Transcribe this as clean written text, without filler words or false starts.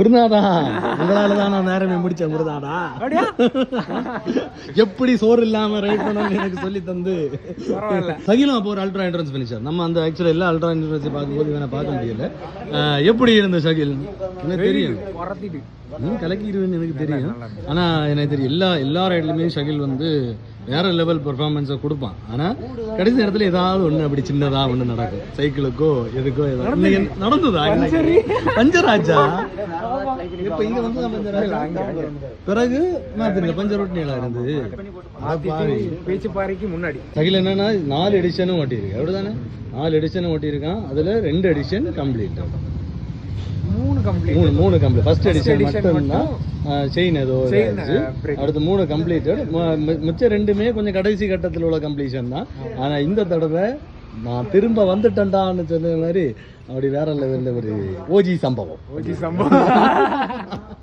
முருதாடா உங்களாலதான் நான் நேரமே முடிச்சேன் முருதாடா. எப்படி சோறு இல்லாம ரைட் பண்ணணும்னு எனக்கு சொல்லி தந்து சகிலும் அப்போ ஒரு அல்ட்ரா என்ட்ரன்ஸ் பண்ணிச்சார். நம்ம அந்த ஆக்சுவலா எல்லா அல்ட்ரா என்ட்ரன்ஸ் பார்க்கும்போது வேணா பார்க்க முடியல. எப்படி இருந்த ஷகில் எனக்கு தெரியும், நீ கலக்கிடுவேன்னு எனக்கு தெரியும். ஆனா எனக்கு தெரியும் எல்லா ரைட்லயுமே ஷகில் வந்து வேற லெவல் பெர்ஃபார்மன்ஸை கொடுப்பான். ஆனா கடைசி நேரத்துல ஏதாவது ஒண்ணு அப்படி சின்னதா ஒண்ணு நடக்கும், சைக்கிளுக்கோ எதுக்கோ ஏதாவது நடந்ததா பஞ்சர் ஆச்சா. இப்ப இங்க வந்து பிறகு மாத்திருங்க பஞ்சர் ஓட்டினா இருந்தது பேச்சு பாறைக்கு முன்னாடி. ஷகில் என்னன்னா 4 எடிஷனும் ஓட்டியிருக்கு அப்படிதானே, 4 எடிஷனும் ஓட்டியிருக்கான். அதுல 2 edition complete, 3 complete. First edition மட்டும்தான் செயின் ஏதோ அடுத்து 3 கம்ப்ளீட்டட். மிச்ச 2மே கொஞ்சம் கடைசி கட்டத்தில் உள்ள கம்ப்ளீஷன் தான். ஆனா இந்த தடவை நான் திரும்ப வந்துட்டேன்டான்னு சொன்ன மாதிரி அப்படி வேற லெவல்ல ஒரு ஓஜி சம்பவம்